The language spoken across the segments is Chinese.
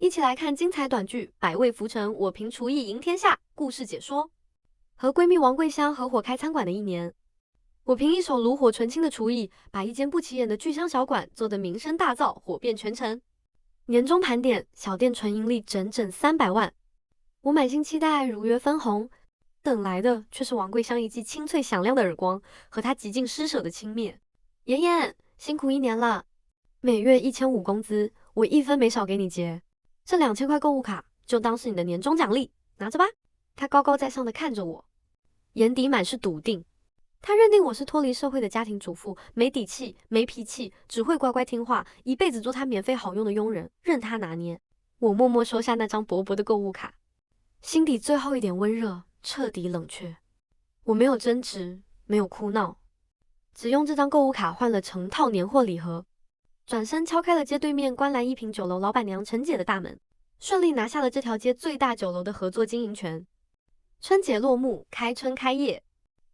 一起来看精彩短剧《百味浮沉》，我凭厨艺赢天下。故事解说：和闺蜜王桂香合伙开餐馆的一年，我凭一手炉火纯青的厨艺，把一间不起眼的聚香小馆做得名声大噪，火遍全城。年终盘点，小店纯盈利整整300万。我满心期待如约分红，等来的却是王桂香一记清脆响亮的耳光和她极尽施舍的轻蔑。妍妍，辛苦1年了，每月1500工资，我1分没少给你结。这2000块购物卡就当是你的年终奖励，拿着吧。他高高在上的看着我，眼底满是笃定。他认定我是脱离社会的家庭主妇，没底气，没脾气，只会乖乖听话，一辈子做他免费好用的佣人，任他拿捏。我默默收下那张薄薄的购物卡，心底最后一点温热彻底冷却。我没有争执，没有哭闹，只用这张购物卡换了成套年货礼盒。转身敲开了街对面观澜一品酒楼老板娘陈姐的大门，顺利拿下了这条街最大酒楼的合作经营权。春节落幕，开春开业，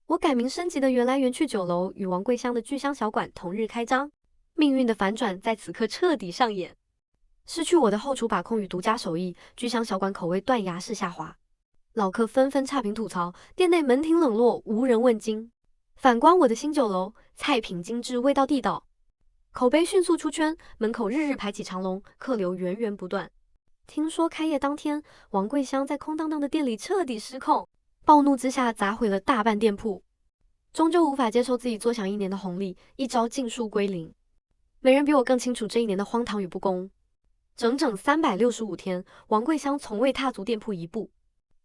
我改名升级的原来园趣酒楼与王桂香的聚香小馆同日开张，命运的反转在此刻彻底上演。失去我的后厨把控与独家手艺，聚香小馆口味断崖式下滑，老客纷纷差评吐槽，店内门庭冷落，无人问津。反观我的新酒楼，菜品精致，味道地道，口碑迅速出圈，门口日日排起长龙，客流源源不断。听说开业当天，王桂香在空荡荡的店里彻底失控，暴怒之下砸毁了大半店铺，终究无法接受自己坐享1年的红利，一朝尽数归零。没人比我更清楚这1年的荒唐与不公。整整365天，王桂香从未踏足店铺一步。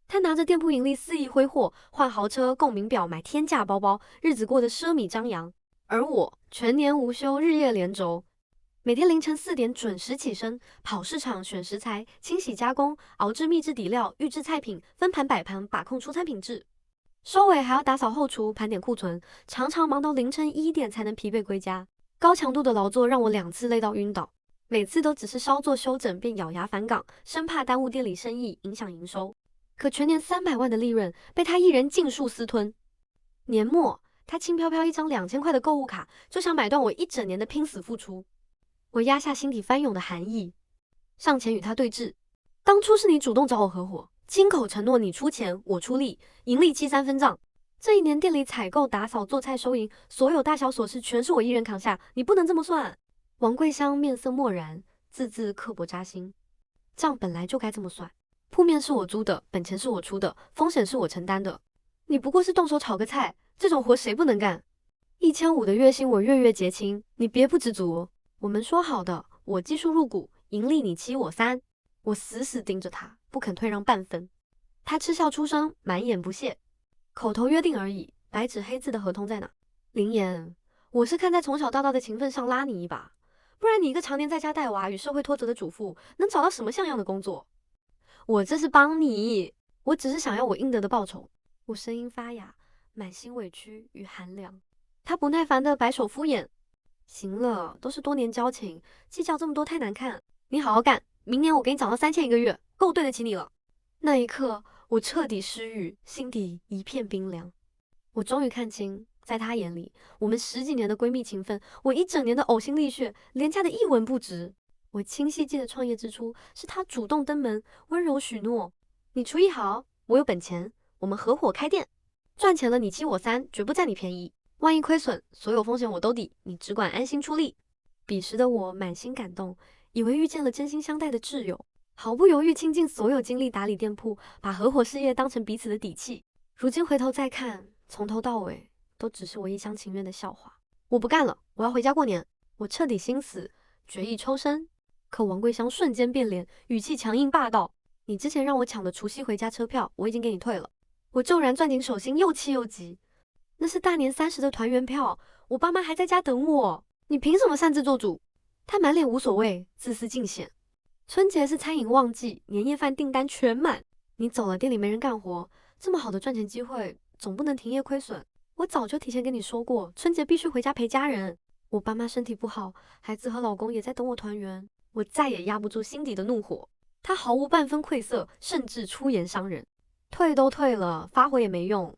她拿着店铺盈利肆意挥霍，换豪车、供名表、买天价包包，日子过得奢靡张扬。而我全年无休，日夜连轴，每天凌晨4点准时起身，跑市场选食材，清洗加工，熬制秘制底料，预制菜品，分盘摆盘，把控出餐品质。收尾还要打扫后厨，盘点库存，常常忙到凌晨1点才能疲惫归家。高强度的劳作让我2次累到晕倒，每次都只是稍作休整便咬牙返岗，生怕耽误店里生意，影响营收。可全年300万的利润被他一人尽数私吞。年末，他轻飘飘一张2000块的购物卡，就想买断我1整年的拼死付出。我压下心底翻涌的寒意，上前与他对峙。当初是你主动找我合伙，亲口承诺你出钱我出力，盈利7-3分账。这1年店里采购、打扫、做菜、收银，所有大小琐事全是我一人扛下，你不能这么算。王桂香面色漠然，字字刻薄扎心。账本来就该这么算，铺面是我租的，本钱是我出的，风险是我承担的。你不过是动手炒个菜，这种活谁不能干？1500的月薪我月月结清，你别不知足。我们说好的，我技术入股，盈利你7我3。我死死盯着他，不肯退让半分。他嗤笑出声，满眼不屑。口头约定而已，白纸黑字的合同在哪？林妍，我是看在从小到大的情分上拉你一把，不然你一个常年在家带娃与社会脱责的主妇，能找到什么像样的工作？我这是帮你，我只是想要我应得的报酬。我声音发哑，满心委屈与寒凉。他不耐烦的摆手敷衍。行了，都是多年交情，计较这么多太难看。你好好干，明年我给你涨到3000一个月，够对得起你了。那一刻，我彻底失语，心底一片冰凉。我终于看清，在他眼里，我们10几年的闺蜜情分，我1整年的呕心沥血，廉价的一文不值。我清晰记得创业之初，是他主动登门，温柔许诺：你厨艺好，我有本钱，我们合伙开店，赚钱了你7我3，绝不占你便宜。万一亏损，所有风险我都抵，你只管安心出力。彼时的我满心感动，以为遇见了真心相待的挚友，毫不犹豫倾尽所有精力打理店铺，把合伙事业当成彼此的底气。如今回头再看，从头到尾都只是我一厢情愿的笑话。我不干了，我要回家过年。我彻底心死，决意抽身。可王桂香瞬间变脸，语气强硬霸道：你之前让我抢的除夕回家车票，我已经给你退了。我骤然攥紧手心，又气又急。那是大年30的团圆票，我爸妈还在家等我，你凭什么擅自做主？他满脸无所谓，自私尽显。春节是餐饮旺季，年夜饭订单全满，你走了，店里没人干活，这么好的赚钱机会，总不能停业亏损。我早就提前跟你说过，春节必须回家陪家人。我爸妈身体不好，孩子和老公也在等我团圆，我再也压不住心底的怒火。他毫无半分愧色，甚至出言伤人。退都退了，发火也没用。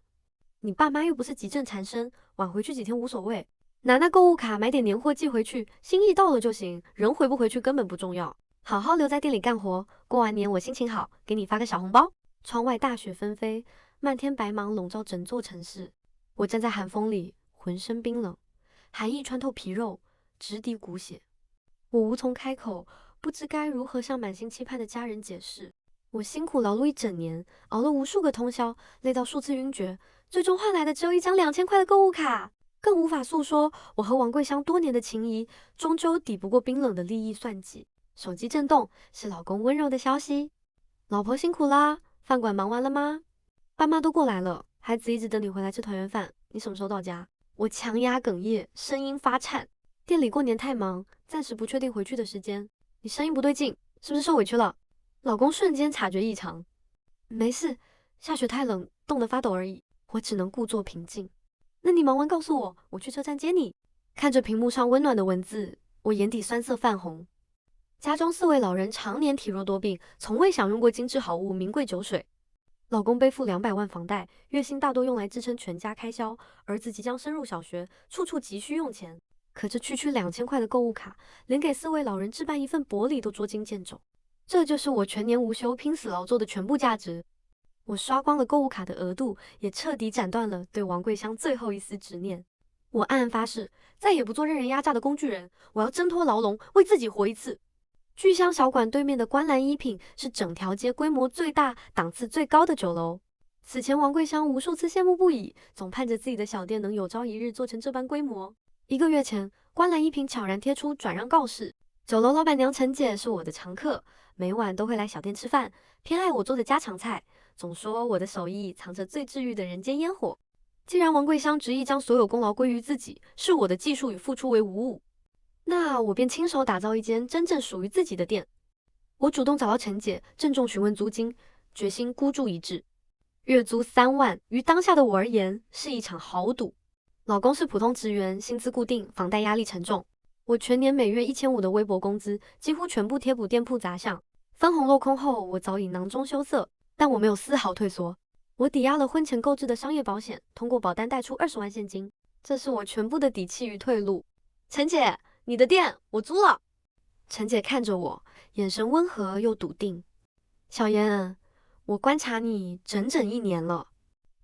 你爸妈又不是急症缠身，晚回去几天无所谓，拿那购物卡买点年货寄回去，心意到了就行，人回不回去根本不重要。好好留在店里干活，过完年我心情好，给你发个小红包。窗外大雪纷飞，漫天白芒笼罩整座城市。我站在寒风里，浑身冰冷，寒意穿透皮肉，直抵骨血。我无从开口，不知该如何向满心期盼的家人解释。我辛苦劳碌一整年，熬了无数个通宵，累到数次晕厥，最终换来的只有一张2000块的购物卡，更无法诉说我和王桂香多年的情谊，终究抵不过冰冷的利益算计。手机震动，是老公温柔的消息：老婆辛苦啦，饭馆忙完了吗？爸妈都过来了，孩子一直等你回来吃团圆饭，你什么时候到家？我强压哽咽，声音发颤。店里过年太忙，暂时不确定回去的时间。你声音不对劲，是不是受委屈了？老公瞬间察觉异常，没事，下雪太冷，冻得发抖而已。我只能故作平静。那你忙完告诉我，我去车站接你。看着屏幕上温暖的文字，我眼底酸涩泛红。家中4位老人常年体弱多病，从未享用过精致好物、名贵酒水。老公背负200万房贷，月薪大多用来支撑全家开销。儿子即将升入小学，处处急需用钱。可这区区2000块的购物卡，连给4位老人置办一份薄礼都捉襟见肘。这就是我全年无休、拼死劳作的全部价值。我刷光了购物卡的额度，也彻底斩断了对王桂香最后一丝执念。我暗暗发誓，再也不做任人压榨的工具人，我要挣脱牢笼，为自己活一次。聚香小馆对面的观澜一品是整条街规模最大、档次最高的酒楼。此前王桂香无数次羡慕不已，总盼着自己的小店能有朝一日做成这般规模。1个月前，观澜一品悄然贴出转让告示，酒楼老板娘陈姐是我的常客，每晚都会来小店吃饭，偏爱我做的家常菜，总说我的手艺藏着最治愈的人间烟火。既然王桂香执意将所有功劳归于自己，视我的技术与付出为无物，那我便亲手打造一间真正属于自己的店。我主动找到陈姐，郑重询问租金，决心孤注一掷。月租3万，于当下的我而言是一场豪赌。老公是普通职员，薪资固定，房贷压力沉重。我全年每月1500的微薄工资，几乎全部贴补店铺杂项。分红落空后，我早已囊中羞涩，但我没有丝毫退缩。我抵押了婚前购置的商业保险，通过保单贷出20万现金，这是我全部的底气与退路。陈姐，你的店我租了。陈姐看着我，眼神温和又笃定。小妍，我观察你整整1年了，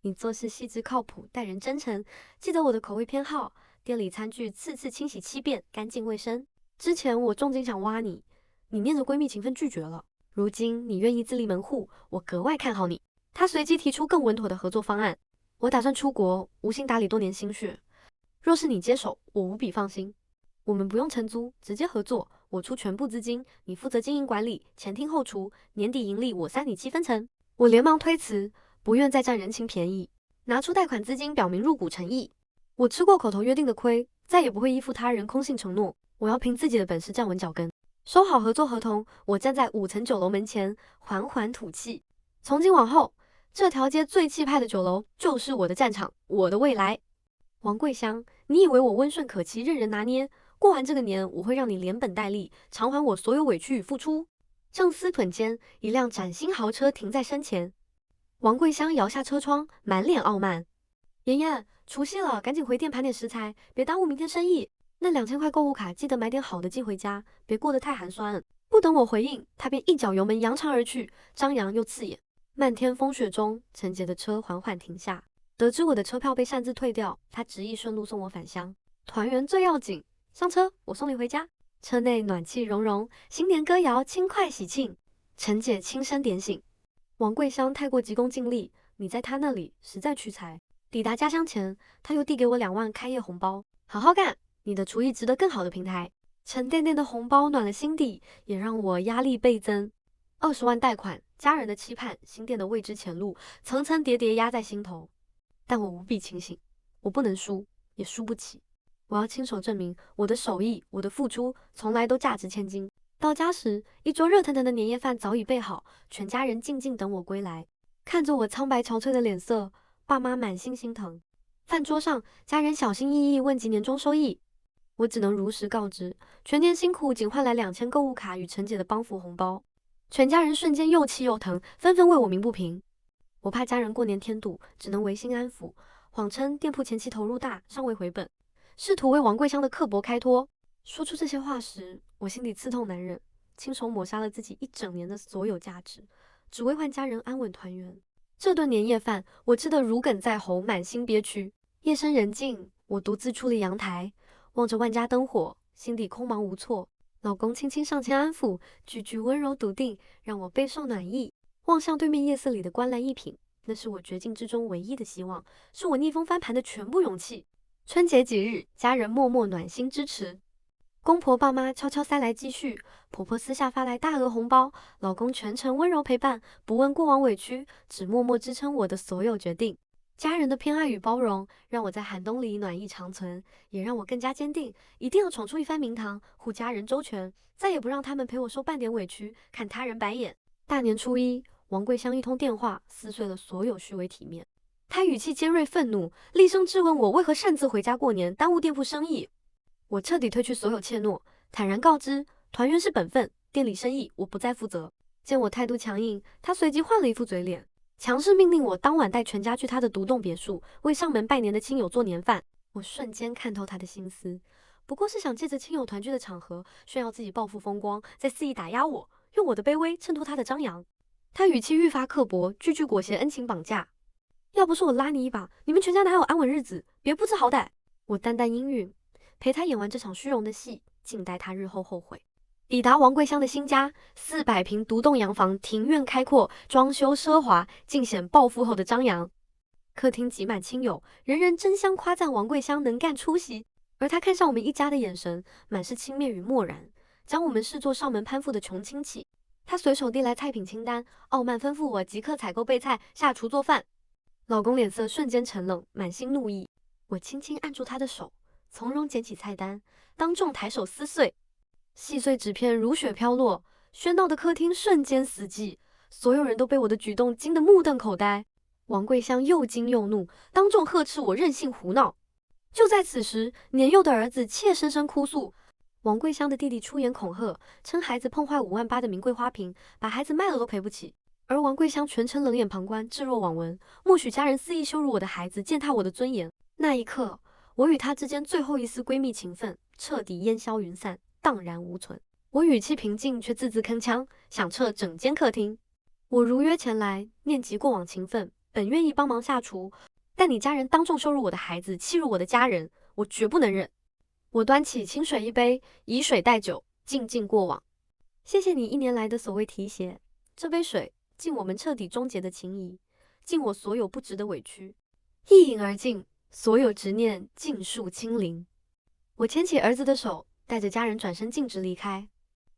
你做事细致靠谱，待人真诚，记得我的口味偏好，店里餐具次次清洗7遍，干净卫生。之前我重金想挖你，你念着闺蜜情分拒绝了。如今你愿意自立门户，我格外看好你。她随即提出更稳妥的合作方案。我打算出国，无心打理多年心血，若是你接手，我无比放心。我们不用承租，直接合作，我出全部资金，你负责经营管理，前厅后厨，年底盈利我3你7分成。我连忙推辞，不愿再占人情便宜，拿出贷款资金表明入股诚意。我吃过口头约定的亏，再也不会依附他人空信承诺，我要凭自己的本事站稳脚跟。收好合作合同，我站在5层酒楼门前，缓缓吐气。从今往后，这条街最气派的酒楼就是我的战场，我的未来。王桂香，你以为我温顺可期，任人拿捏？过完这个年，我会让你连本带利偿还我所有委屈与付出。正思忖间，一辆崭新豪车停在身前。王桂香摇下车窗，满脸傲慢。妍妍，除夕了，赶紧回店盘点食材，别耽误明天生意。那2000块购物卡记得买点好的寄回家，别过得太寒酸。不等我回应，他便一脚油门扬长而去，张扬又刺眼。漫天风雪中，陈姐的车缓缓停下。得知我的车票被擅自退掉，他执意顺路送我返乡。团圆最要紧，上车，我送你回家。车内暖气融融，新年歌谣轻快喜庆。陈姐轻声点醒。王桂香太过急功近利，你在他那里实在屈才。抵达家乡前，他又递给我2万开业红包，好好干，你的厨艺值得更好的平台。沉甸甸的红包暖了心底，也让我压力倍增。20万贷款，家人的期盼，新店的未知前路，层层叠叠压在心头。但我无比清醒，我不能输，也输不起。我要亲手证明我的手艺，我的付出从来都价值千金。到家时，一桌热腾腾的年夜饭早已备好，全家人静静等我归来。看着我苍白憔悴的脸色，爸妈满心心疼。饭桌上，家人小心翼翼问及年终收益，我只能如实告知，全年辛苦仅换来2000购物卡与陈姐的帮扶红包。全家人瞬间又气又疼，纷纷为我鸣不平。我怕家人过年添堵，只能违心安抚，谎称店铺前期投入大，尚未回本，试图为王桂香的刻薄开脱。说出这些话时，我心里刺痛难忍，亲手抹杀了自己一整年的所有价值，只为换家人安稳团圆。这顿年夜饭，我吃得如鲠在喉，满心憋屈。夜深人静，我独自矗立阳台，望着万家灯火，心底空茫无措。老公轻轻上前安抚，句句温柔笃定，让我备受暖意。望向对面夜色里的观澜一品，那是我绝境之中唯一的希望，是我逆风翻盘的全部勇气。春节几日，家人默默暖心支持，公婆爸妈悄悄塞来积蓄，婆婆私下发来大额红包，老公全程温柔陪伴，不问过往委屈，只默默支撑我的所有决定。家人的偏爱与包容，让我在寒冬里暖意长存，也让我更加坚定，一定要闯出一番名堂，护家人周全，再也不让他们陪我受半点委屈，看他人白眼。大年初一，王桂香一通电话，撕碎了所有虚伪体面。他语气尖锐愤怒，厉声质问我为何擅自回家过年，耽误店铺生意。我彻底褪去所有怯懦，坦然告知团圆是本分，店里生意我不再负责。见我态度强硬，他随即换了一副嘴脸，强势命令我当晚带全家去他的独栋别墅，为上门拜年的亲友做年饭。我瞬间看透他的心思，不过是想借着亲友团聚的场合，炫耀自己抱负风光，再肆意打压我，用我的卑微衬托他的张扬。他语气愈发刻薄，句句裹挟恩情绑架。要不是我拉你一把，你们全家哪有安稳日子？别不知好歹。我淡淡应允，陪他演完这场虚荣的戏，静待他日后后悔。抵达王桂香的新家，400平独栋洋房，庭院开阔，装修奢华，尽显暴富后的张扬。客厅挤满亲友，人人争相夸赞王桂香能干出息，而他看上我们一家的眼神，满是轻蔑与漠然，将我们视作上门攀附的穷亲戚。他随手递来菜品清单，傲慢吩咐我即刻采购备菜，下厨做饭。老公脸色瞬间沉冷，满心怒意。我轻轻按住他的手，从容捡起菜单，当众抬手撕碎，细碎纸片如雪飘落，喧闹的客厅瞬间死寂，所有人都被我的举动惊得目瞪口呆。王桂香又惊又怒，当众呵斥我任性胡闹。就在此时，年幼的儿子怯生生哭诉，王桂香的弟弟出言恐吓，称孩子碰坏58000的名贵花瓶，把孩子卖了都赔不起。而王桂香全程冷眼旁观，置若罔闻，默许家人肆意羞辱我的孩子，践踏我的尊严。那一刻，我与她之间最后一丝闺蜜情分彻底烟消云散，荡然无存。我语气平静，却字字铿锵，响彻整间客厅。我如约前来，念及过往情分，本愿意帮忙下厨，但你家人当众羞辱我的孩子，欺辱我的家人，我绝不能忍。我端起清水一杯，以水代酒，静静过往。谢谢你1年来的所谓提携，这杯水敬我们彻底终结的情谊，敬我所有不值的委屈。一饮而尽，所有执念尽数清零。我牵起儿子的手，带着家人转身径直离开，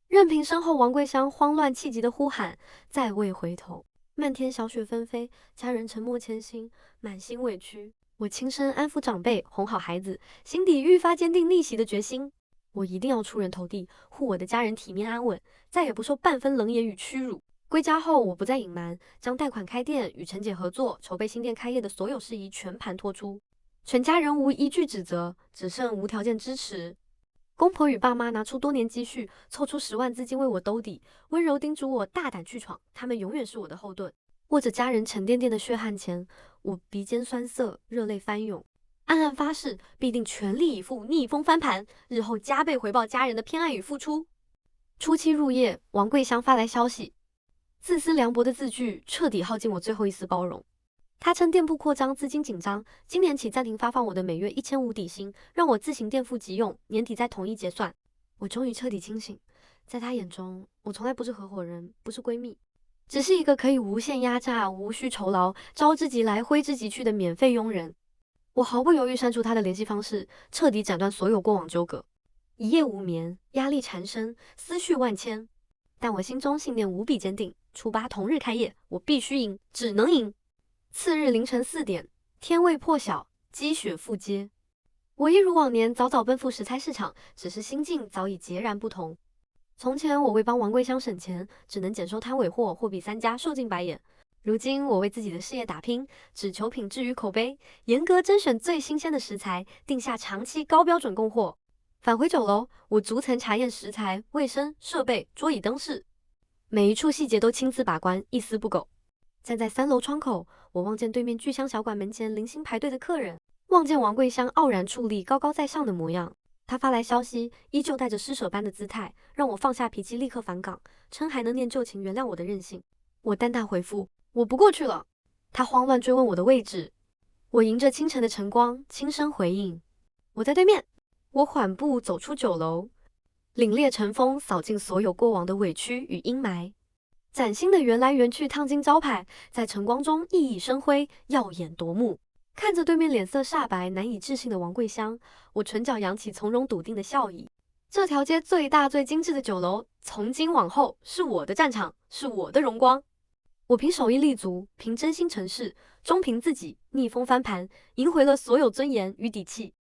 任凭身后王桂香慌乱气急的呼喊，再未回头。漫天小雪纷飞，家人沉默前行，满心委屈。我轻声安抚长辈，哄好孩子，心底愈发坚定逆袭的决心。我一定要出人头地，护我的家人体面安稳，再也不受半分冷眼与屈辱。归家后，我不再隐瞒，将贷款开店、与陈姐合作、筹备新店开业的所有事宜全盘托出，全家人无一句指责，只剩无条件支持。公婆与爸妈拿出多年积蓄，凑出10万资金为我兜底，温柔叮嘱我大胆去闯，他们永远是我的后盾。握着家人沉甸甸的血汗钱，我鼻尖酸涩，热泪翻涌，暗暗发誓必定全力以赴，逆风翻盘，日后加倍回报家人的偏爱与付出。初七入夜，王桂香发来消息。自私凉薄的字句彻底耗尽我最后一丝包容。他称店铺扩张资金紧张，今年起暂停发放我的每月1500底薪，让我自行垫付急用，年底再统一结算。我终于彻底清醒，在他眼中，我从来不是合伙人，不是闺蜜，只是一个可以无限压榨、无需酬劳、招之即来、挥之即去的免费佣人。我毫不犹豫删除他的联系方式，彻底斩断所有过往纠葛。一夜无眠，压力缠身，思绪万千，但我心中信念无比坚定。初8同日开业，我必须赢，只能赢。次日凌晨4点，天未破晓，积雪覆街。我一如往年早早奔赴食材市场，只是心境早已截然不同。从前我为帮王桂香省钱，只能减收摊尾货，货比3家，受尽白眼。如今我为自己的事业打拼，只求品质与口碑，严格甄选最新鲜的食材，定下长期高标准供货。返回酒楼，我逐层查验食材、卫生、设备、桌椅灯饰，每一处细节都亲自把关，一丝不苟。站在3楼窗口，我望见对面聚香小馆门前零星排队的客人，望见王桂香傲然矗立、高高在上的模样。他发来消息，依旧带着施舍般的姿态，让我放下脾气，立刻返岗，称还能念旧情，原谅我的任性。我淡淡回复：我不过去了。他慌乱追问我的位置，我迎着清晨的晨光，轻声回应：我在对面。我缓步走出酒楼，凛冽晨风扫尽所有过往的委屈与阴霾。崭新的圆来圆去烫金招牌在晨光中熠熠生辉，耀眼夺目。看着对面脸色煞白、难以置信的王桂香，我唇角扬起从容笃定的笑意。这条街最大最精致的酒楼，从今往后是我的战场，是我的荣光。我凭手艺立足，凭真心诚事，终凭自己逆风翻盘，赢回了所有尊严与底气。